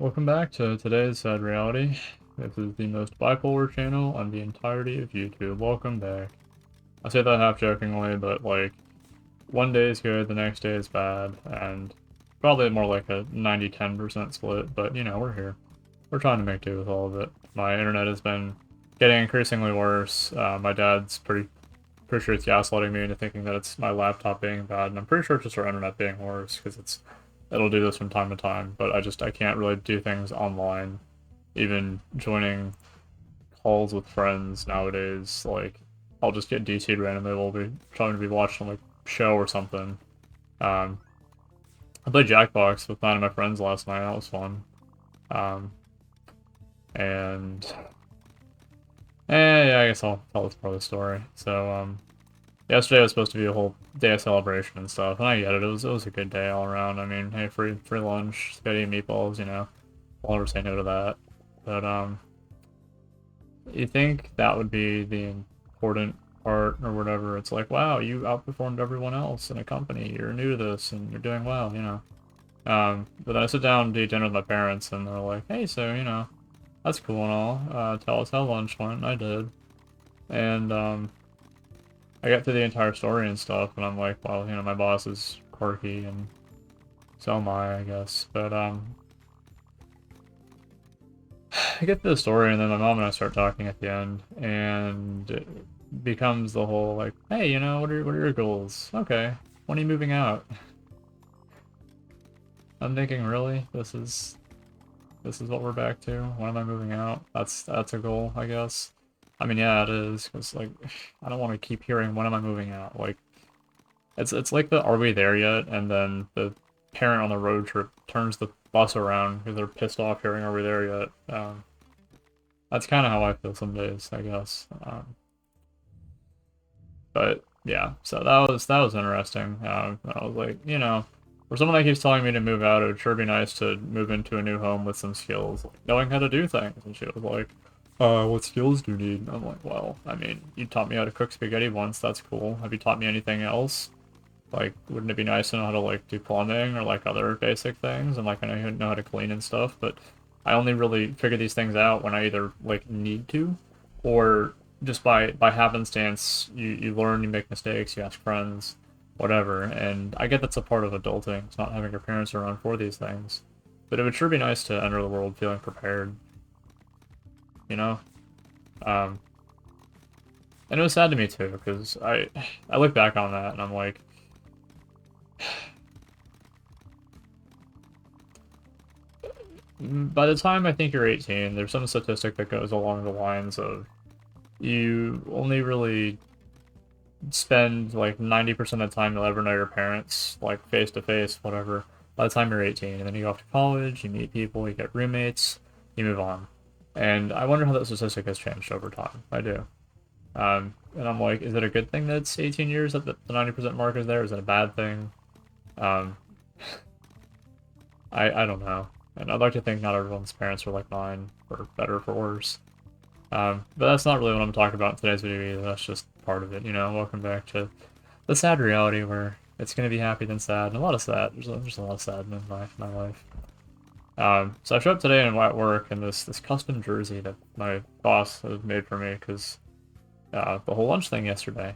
Welcome back to today's Sad Reality. This is the most bipolar channel on the entirety of YouTube. Welcome back. I say that half jokingly, but like, one day is good, the next day is bad, and probably more like a 90-10% split, but you know, we're here. We're trying to make do with all of it. My internet has been getting increasingly worse. My dad's pretty sure it's gaslighting me into thinking that it's my laptop being bad, and I'm pretty sure it's just our internet being worse, because it'll do this from time to time, but I can't really do things online. Even joining calls with friends nowadays, like, I'll just get DC'd randomly. We'll be trying to be watching like show or something. Um, I played Jackbox with 9 of my friends last night. That was fun. Um, and yeah, I guess I'll tell this part of the story. So yesterday was supposed to be a whole day of celebration and stuff, and I get it. It was a good day all around. I mean, hey, free lunch, spaghetti and meatballs. I'll never say no to that. But you think that would be the important part or whatever? It's like, wow, you outperformed everyone else in a company. You're new to this and you're doing well. But then I sit down to eat dinner with my parents, and they're like, hey, so that's cool and all. Tell us how lunch went. And I did, and I got through the entire story and stuff, and I'm like, well, my boss is quirky, and so am I guess. But I get to the story, and then my mom and I start talking at the end, and it becomes the whole like, hey, what are your goals? Okay, when are you moving out? I'm thinking, really, this is what we're back to. When am I moving out? That's a goal, I guess. I mean, yeah, it is, because like, I don't want to keep hearing when am I moving out. Like, it's like the are we there yet? And then the parent on the road trip turns the bus around because they're pissed off hearing are we there yet. That's kind of how I feel some days, I guess. But yeah, so that was interesting. I was like, for someone that keeps telling me to move out, it would sure be nice to move into a new home with some skills, like knowing how to do things. And she was like, what skills do you need? And I'm like, well, I mean, you taught me how to cook spaghetti once. That's cool. Have you taught me anything else? Like, wouldn't it be nice to know how to like do plumbing or like other basic things? And like, I know how to clean and stuff, but I only really figure these things out when I either like need to, or just by happenstance. You learn, you make mistakes, you ask friends, whatever. And I get that's a part of adulting. It's not having your parents around for these things, but it would sure be nice to enter the world feeling prepared. You know. Um, and it was sad to me too because I look back on that and I'm like. By the time I think you're 18, there's some statistic that goes along the lines of you only really spend like 90% of the time you'll ever know your parents, like face to face, whatever, by the time you're 18. And then you go off to college, you meet people, you get roommates, you move on. And I wonder how that statistic has changed over time. I do. And I'm like, is it a good thing that it's 18 years that the 90% mark is there? Is it a bad thing? Um, I don't know. And I'd like to think not everyone's parents are like mine, for better or for worse. But that's not really what I'm talking about in today's video either. That's just part of it, Welcome back to the sad reality where it's going to be happy then sad, and a lot of sad. There's a lot of sad in my life. So I showed up today at work in this custom jersey that my boss had made for me because the whole lunch thing yesterday,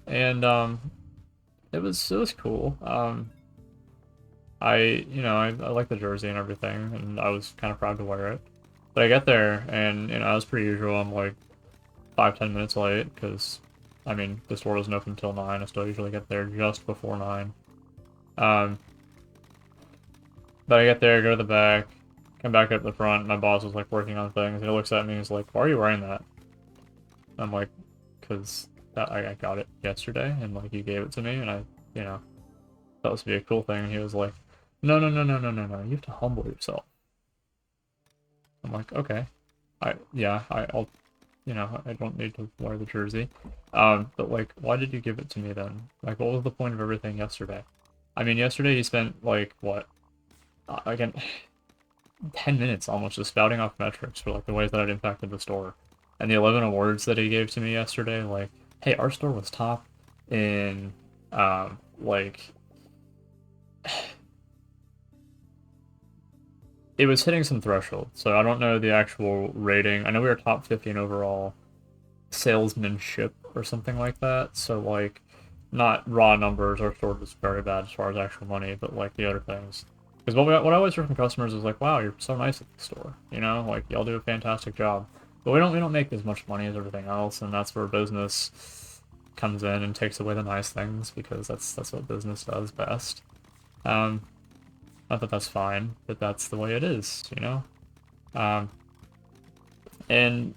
and it was cool. I like the jersey and everything, and I was kind of proud to wear it. But I get there, and as per usual, I'm like 5-10 minutes late because, I mean, the store doesn't open until 9. I still usually get there just before 9. Um, but I get there, go to the back, come back up the front. And my boss was like working on things, and he looks at me and he's like, "Why are you wearing that?" I'm like, "Cause I got it yesterday, and like you gave it to me, and you know, that was to be a cool thing." And he was like, "No, no, no, no, no, no, no. You have to humble yourself." I'm like, "Okay, I'll I don't need to wear the jersey." But like, why did you give it to me then? Like, what was the point of everything yesterday? I mean, yesterday he spent like what, again, 10 minutes almost just spouting off metrics for like the ways that it impacted the store, and the 11 awards that he gave to me yesterday. Like, hey, our store was top in like it was hitting some threshold. So I don't know the actual rating. I know we were top 50 in overall salesmanship or something like that. So like, not raw numbers. Our store was very bad as far as actual money, but like the other things. Because what I always hear from customers is like, "Wow, you're so nice at the store. You know, like y'all do a fantastic job." But we don't make as much money as everything else, and that's where business comes in and takes away the nice things because that's what business does best. Um, Not that that's fine, but that's the way it is, you know. Um, and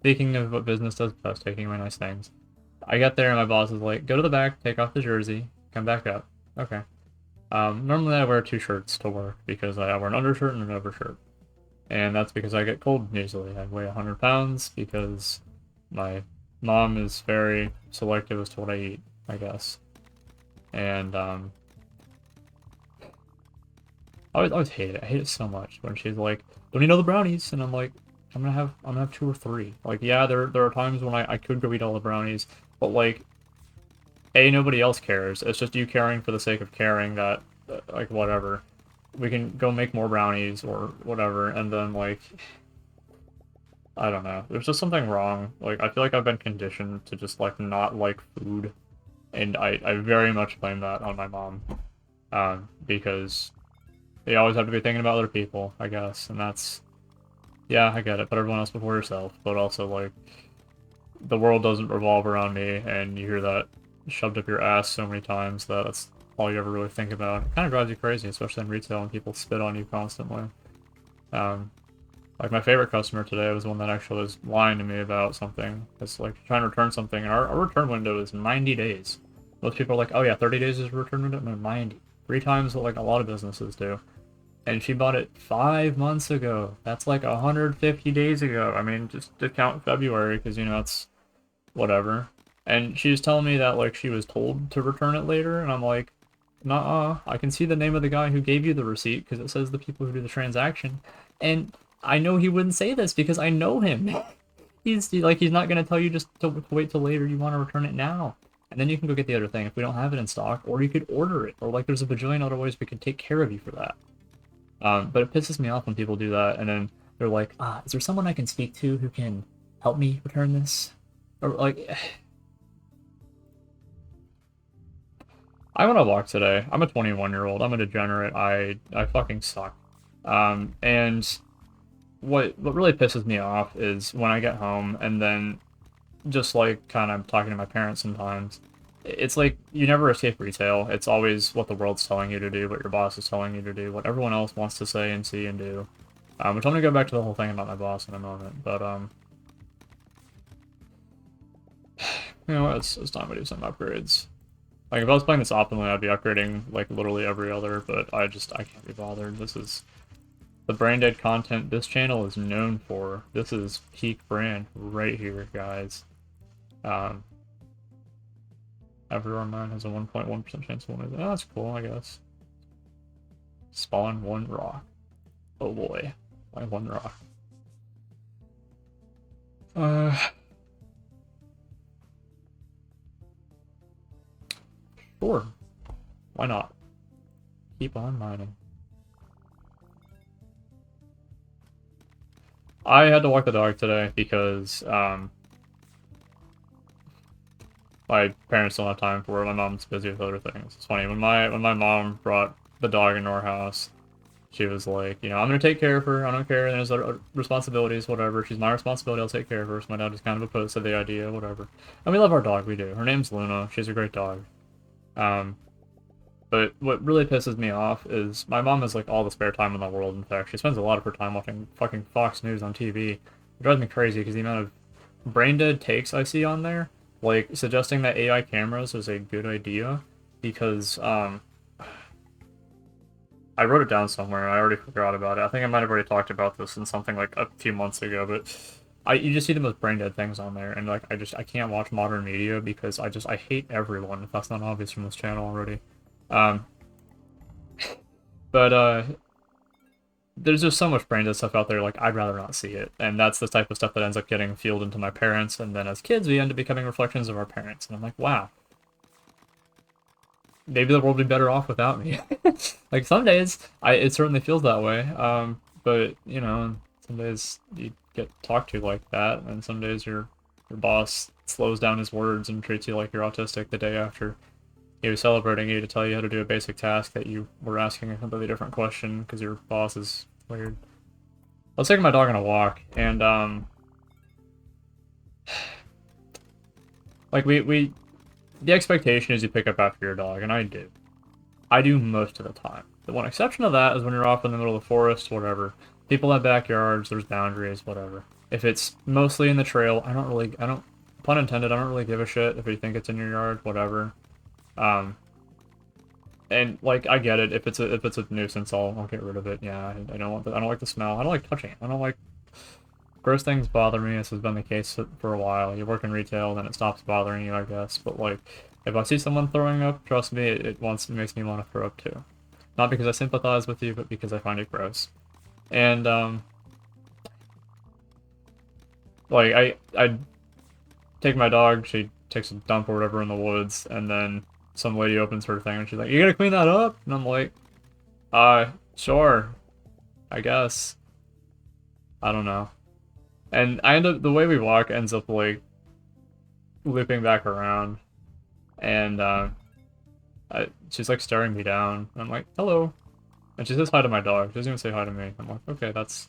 speaking of what business does best, taking away nice things, I got there and my boss is like, "Go to the back, take off the jersey, come back up." Okay. Normally I wear two shirts to work because I wear an undershirt and an overshirt. And that's because I get cold easily. I weigh 100 pounds because my mom is very selective as to what I eat, I guess. And I always hate it. I hate it so much when she's like, "Don't eat all the brownies," and I'm like, I'm gonna have two or three. Like, yeah, there are times when I could go eat all the brownies, but like, A, nobody else cares. It's just you caring for the sake of caring that, like, whatever. We can go make more brownies or whatever, and then, like, I don't know. There's just something wrong. Like, I feel like I've been conditioned to just, like, not like food, and I very much blame that on my mom. Because they always have to be thinking about other people, I guess, and that's, yeah, I get it, put everyone else before yourself, but also, like, the world doesn't revolve around me, and you hear that shoved up your ass so many times that that's all you ever really think about. It kind of drives you crazy, especially in retail when people spit on you constantly. Um, like my favorite customer today was one that actually was lying to me about something. It's like trying to return something, and our return window is 90 days. Most people are like, "Oh yeah, 30 days is a return window." No, 90. Three times what like a lot of businesses do. And she bought it 5 months ago. That's like 150 days ago. I mean, just to count February, because you know it's whatever. And she was telling me that like she was told to return it later, and I'm like, "Nuh-uh. I can see the name of the guy who gave you the receipt because it says the people who do the transaction." And I know he wouldn't say this because I know him. He's not gonna tell you just to wait till later. You want to return it now, and then you can go get the other thing if we don't have it in stock, or you could order it, or like there's a bajillion other ways we could take care of you for that. But it pisses me off when people do that, and then they're like, is there someone I can speak to who can help me return this? Or like, I want to walk today. I'm a 21-year-old. I'm a degenerate. I fucking suck. And what really pisses me off is when I get home and then just like kind of talking to my parents sometimes. It's like you never escape retail. It's always what the world's telling you to do, what your boss is telling you to do, what everyone else wants to say and see and do. Which I'm gonna go back to the whole thing about my boss in a moment, but you know, it's time to do some upgrades. Like if I was playing this optimally, I'd be upgrading like literally every other, but I can't be bothered. This is the brain dead content this channel is known for. This is peak brand right here, guys. Um, Everyone mine has a 1.1% chance of winning. Oh, that's cool, I guess. Spawn one rock. Oh boy. Why one rock? Uh, sure. Why not? Keep on mining. I had to walk the dog today because, my parents don't have time for it. My mom's busy with other things. It's funny, when my mom brought the dog into our house, she was like, you know, "I'm gonna take care of her. I don't care. There's other responsibilities, whatever. She's my responsibility. I'll take care of her." So my dad was kind of opposed to the idea, whatever. And we love our dog. We do. Her name's Luna. She's a great dog. Um, but what really pisses me off is my mom has like all the spare time in the world. In fact, she spends a lot of her time watching fucking Fox News on TV. It drives me crazy because the amount of brain dead takes I see on there, like suggesting that AI cameras is a good idea, because I wrote it down somewhere and I already forgot about it. I think I might have already talked about this in something like a few months ago, but you just see the most brain dead things on there, and like I can't watch modern media because I hate everyone. If that's not obvious from this channel already. Um, but there's just so much brain dead stuff out there. Like I'd rather not see it, and that's the type of stuff that ends up getting fueled into my parents, and then as kids we end up becoming reflections of our parents. And I'm like, wow, maybe the world would be better off without me. Like some days, it certainly feels that way. But you know, some days you get talked to like that, and some days your boss slows down his words and treats you like you're autistic the day after he was celebrating you to tell you how to do a basic task that you were asking a completely different question because your boss is weird. I was taking my dog on a walk, and like the expectation is you pick up after your dog, and I do. I do most of the time. The one exception to that is when you're off in the middle of the forest, whatever. People have backyards, there's boundaries, whatever. If it's mostly in the trail, I don't, pun intended, I don't really give a shit if you think it's in your yard, whatever. Um, and like I get it, if it's a nuisance, I'll get rid of it. Yeah, I don't want I don't like the smell. I don't like touching it. I don't like gross things bother me. This has been the case for a while. You work in retail, then it stops bothering you, I guess. But like, if I see someone throwing up, trust me, it makes me want to throw up too. Not because I sympathize with you, but because I find it gross. And like I take my dog, she takes a dump or whatever in the woods, and then some lady opens her thing and she's like, "You gotta clean that up?" And I'm like, sure, I guess. I don't know. And I end up the way we walk ends up like looping back around, and she's like staring me down. And I'm like, "Hello," and she says hi to my dog. She doesn't even say hi to me. I'm like, okay, that's.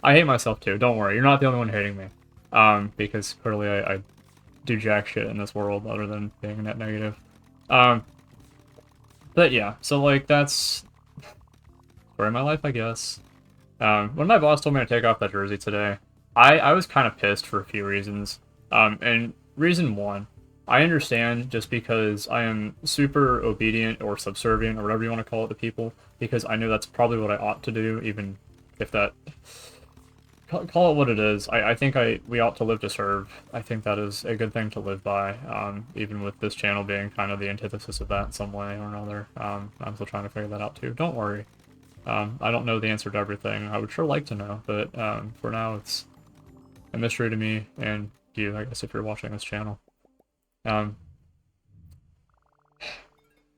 I hate myself too. Don't worry, you're not the only one hating me. Because clearly I do jack shit in this world other than being net negative. Um, but yeah, so like that's story of my life, I guess. When my boss told me to take off that jersey today, I was kind of pissed for a few reasons. And reason one, I understand just because I am super obedient or subservient or whatever you want to call it to people, because I know that's probably what I ought to do, even if that call it what it is. I think we ought to live to serve. I think that is a good thing to live by, even with this channel being kind of the antithesis of that in some way or another. I'm still trying to figure that out too. Don't worry. I don't know the answer to everything. I would sure like to know, but for now it's a mystery to me and you, I guess, if you're watching this channel. Um,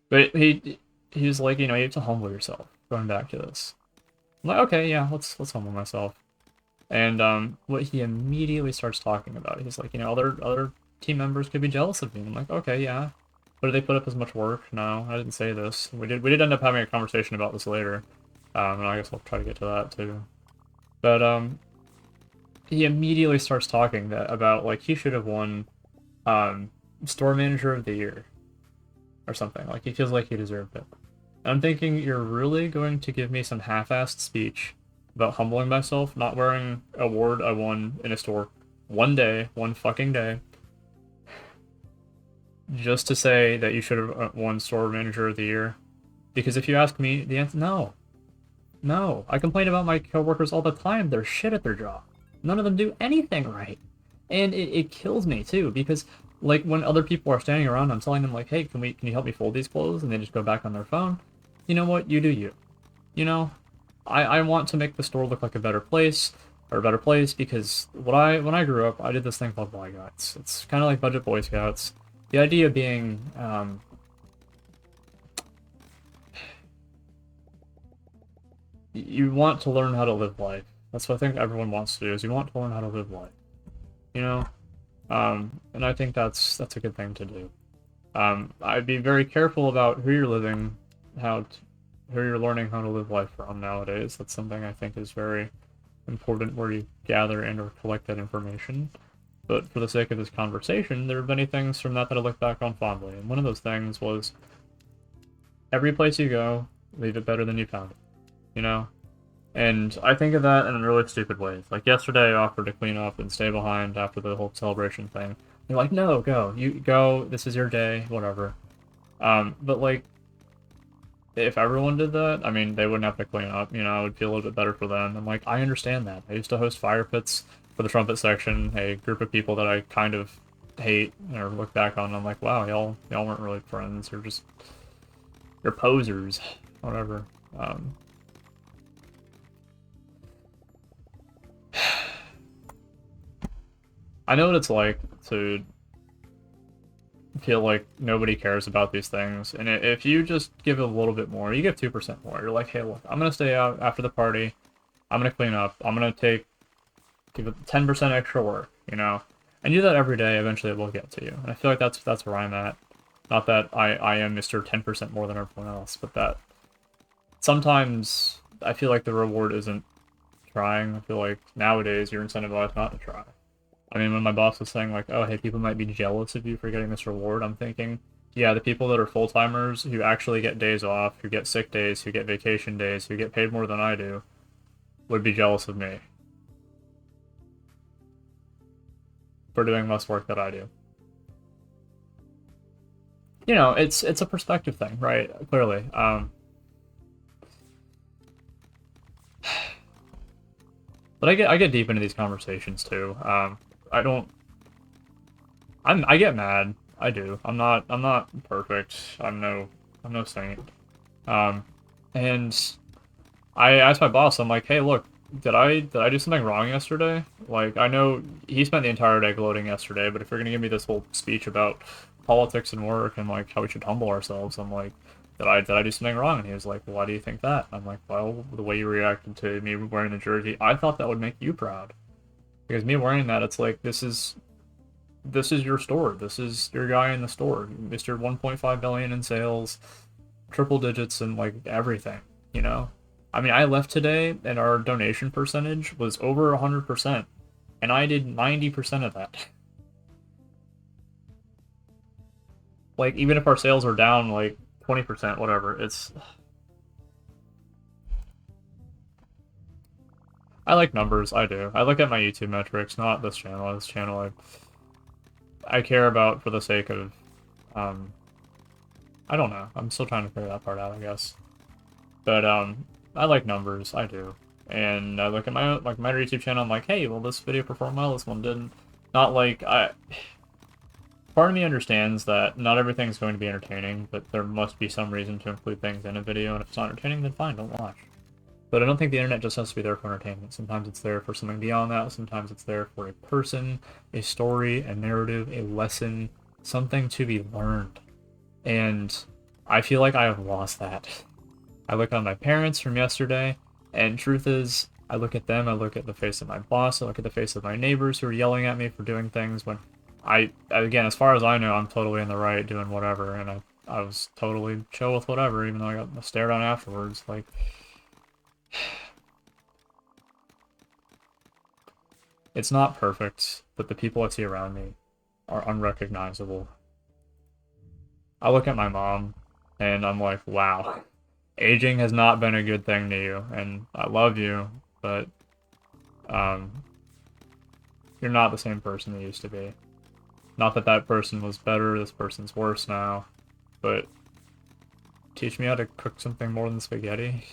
but he was like, you know, you have to humble yourself. Going back to this, I'm like, okay, yeah, let's humble myself. And what he immediately starts talking about, he's like, you know, other team members could be jealous of me. I'm like, okay, yeah. But did they put up as much work? No, I didn't say this. We did end up having a conversation about this later. And I guess I'll try to get to that too. But he immediately starts talking about like he should have won store manager of the year or something. Like he feels like he deserved it. And I'm thinking you're really going to give me some half-assed speech about humbling myself, not wearing a award I won in a store one day, one fucking day, just to say that you should have won store manager of the year. Because if you ask me, the answer no. No. I complain about my coworkers all the time. They're shit at their job. None of them do anything right. And it kills me too, because like when other people are standing around, I'm telling them like, hey, can you help me fold these clothes? And they just go back on their phone. You know what? You do you. You know? I want to make the store look like a better place, or a better place, because when I grew up, I did this thing called Boy Scouts. It's kind of like budget Boy Scouts. The idea being, you want to learn how to live life. That's what I think everyone wants to do, is you want to learn how to live life. You know? And I think that's a good thing to do. I'd be very careful about who you're living, who you're learning how to live life from nowadays. That's something I think is very important where you gather and or collect that information. But for the sake of this conversation, there are many things from that I look back on fondly. And one of those things was, every place you go, leave it better than you found it. You know? And I think of that in really stupid ways. Like yesterday, I offered to clean up and stay behind after the whole celebration thing. You're like, no, go. You go. This is your day. Whatever. But like, if everyone did that, I mean, they wouldn't have to clean up. You know, it would feel a little bit better for them. I'm like, I understand that. I used to host fire pits for the trumpet section, a group of people that I kind of hate or look back on. And I'm like, wow, y'all weren't really friends. You're posers. Whatever. I know what it's like to feel like nobody cares about these things. And if you just give a little bit more, you give 2% more. You're like, hey, look, I'm gonna stay out after the party. I'm gonna clean up. I'm gonna give it 10% extra work, you know? And do that every day, eventually it will get to you. And I feel like that's where I'm at. Not that I am Mr. 10% more than everyone else, but that sometimes I feel like the reward isn't trying. I feel like nowadays you're incentivized not to try. I mean, when my boss was saying like, oh, hey, people might be jealous of you for getting this reward, I'm thinking, yeah, the people that are full-timers who actually get days off, who get sick days, who get vacation days, who get paid more than I do, would be jealous of me for doing less work that I do. You know, it's a perspective thing, right? Clearly. But I get deep into these conversations too. I don't I get mad. I do. I'm not perfect. I'm no saint. Um and I asked my boss, I'm like, "Hey, look, did I do something wrong yesterday? Like, I know he spent the entire day gloating yesterday, but if you're gonna give me this whole speech about politics and work and like how we should humble ourselves, I'm like, did I do something wrong?" And he was like, well, "Why do you think that?" I'm like, "Well, the way you reacted to me wearing the jersey, I thought that would make you proud. Because me wearing that, it's like this is your store. This is your guy in the store. Mr. 1.5 billion in sales, triple digits and like everything, you know? I mean, I left today and our donation percentage was over 100%, and I did 90% of that. Like, even if our sales are down like 20%, whatever, it's. I like numbers, I do. I look at my YouTube metrics, not this channel. This channel I care about for the sake of, um, I don't know. I'm still trying to figure that part out, I guess. But I like numbers, I do. And I look at my YouTube channel, I'm like, hey, well, this video performed well, this one didn't. Not like part of me understands that not everything's going to be entertaining, but there must be some reason to include things in a video, and if it's not entertaining, then fine, don't watch. But I don't think the internet just has to be there for entertainment. Sometimes it's there for something beyond that. Sometimes it's there for a person, a story, a narrative, a lesson, something to be learned. And I feel like I have lost that. I look at my parents from yesterday, and truth is, I look at them, I look at the face of my boss, I look at the face of my neighbors who are yelling at me for doing things when again, as far as I know, I'm totally in the right doing whatever, and I was totally chill with whatever, even though I got stared on afterwards. Like, it's not perfect, but the people I see around me are unrecognizable. I look at my mom, and I'm like, wow, aging has not been a good thing to you, and I love you, but um, you're not the same person you used to be. Not that that person was better, this person's worse now, but teach me how to cook something more than spaghetti,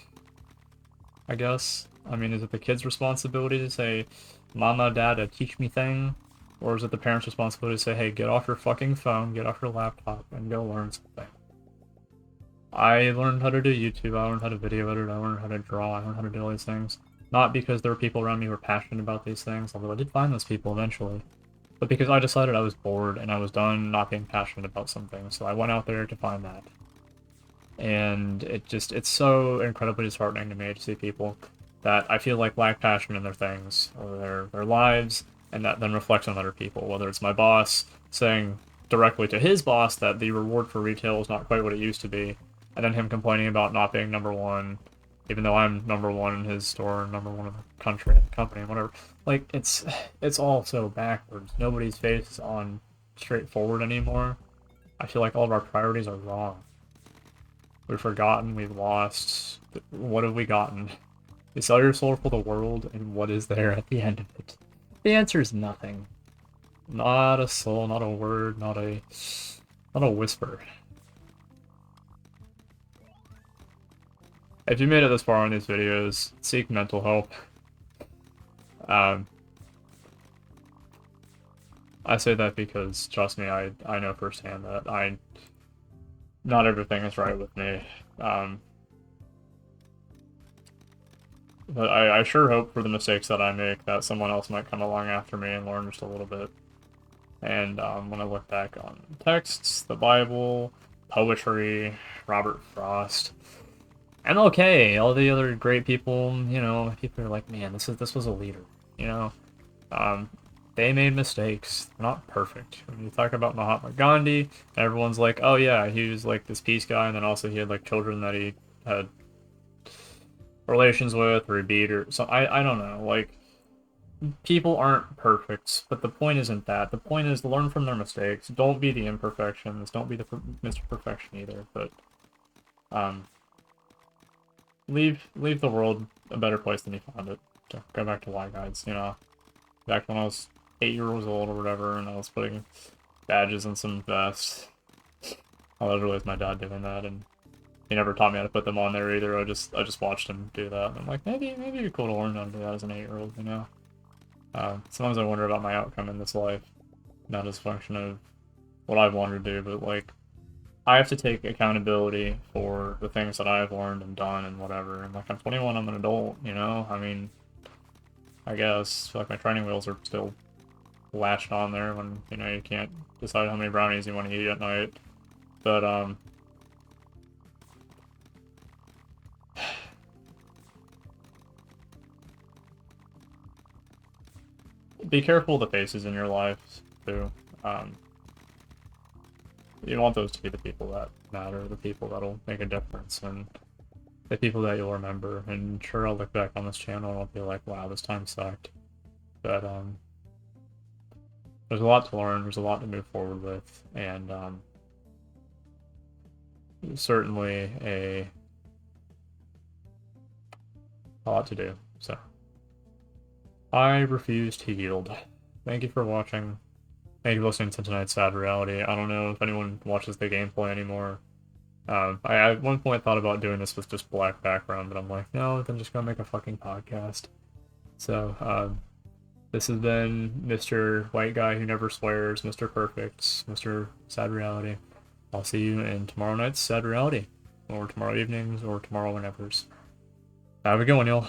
I guess. I mean, is it the kid's responsibility to say, Mama, Dada, teach me thing? Or is it the parent's responsibility to say, hey, get off your fucking phone, get off your laptop, and go learn something? I learned how to do YouTube, I learned how to video edit, I learned how to draw, I learned how to do all these things. Not because there were people around me who were passionate about these things, although I did find those people eventually. But because I decided I was bored and I was done not being passionate about something, so I went out there to find that. And it's so incredibly disheartening to me to see people that I feel like lack passion in their things, or their lives, and that then reflects on other people, whether it's my boss saying directly to his boss that the reward for retail is not quite what it used to be, and then him complaining about not being number one, even though I'm number one in his store, number one in the country, and the company, and whatever. Like, it's all so backwards. Nobody's face is on straightforward anymore. I feel like all of our priorities are wrong. We've forgotten, we've lost. What have we gotten? You sell your soul for the world, and what is there at the end of it? The answer is nothing. Not a soul, not a word, not a whisper. If you made it this far on these videos, seek mental help. I say that because, trust me, I know firsthand that not everything is right with me. But I sure hope for the mistakes that I make that someone else might come along after me and learn just a little bit. And when I look back on texts, the Bible, poetry, Robert Frost, MLK, all the other great people, you know, people are like, man, this was a leader, you know. Um, they made mistakes. They're not perfect. When you talk about Mahatma Gandhi, everyone's like, oh yeah, he was like this peace guy, and then also he had like children that he had relations with or he beat or so. I don't know. Like people aren't perfect, but the point isn't that. The point is learn from their mistakes. Don't be the imperfections. Don't be the Mr. Perfection either. But um, leave the world a better place than you found it. So go back to Y guides. You know, back when I was 8 years old or whatever, and I was putting badges in some vests. I was really with my dad doing that, and he never taught me how to put them on there either. I just watched him do that, and I'm like, maybe it'd be cool to learn how to do that as an 8-year-old, you know. Sometimes I wonder about my outcome in this life, not as a function of what I've wanted to do, but like I have to take accountability for the things that I've learned and done and whatever. And like I'm 21, I'm an adult, you know. I mean, I guess like my training wheels are still latched on there when you know you can't decide how many brownies you want to eat at night. But be careful of the faces in your life too. Um, you want those to be the people that matter, the people that'll make a difference, and the people that you'll remember. And sure, I'll look back on this channel and I'll be like, wow, this time sucked. But there's a lot to learn, there's a lot to move forward with, and certainly a lot to do. So I refuse to yield. Thank you for watching. Thank you for listening to tonight's Sad Reality. I don't know if anyone watches the gameplay anymore. I at one point thought about doing this with just black background, but I'm like, no, then just go make a fucking podcast. So, this has been Mr. White Guy Who Never Swears, Mr. Perfect, Mr. Sad Reality. I'll see you in tomorrow night's Sad Reality, or tomorrow evenings, or tomorrow whenever's. Have a good one, y'all.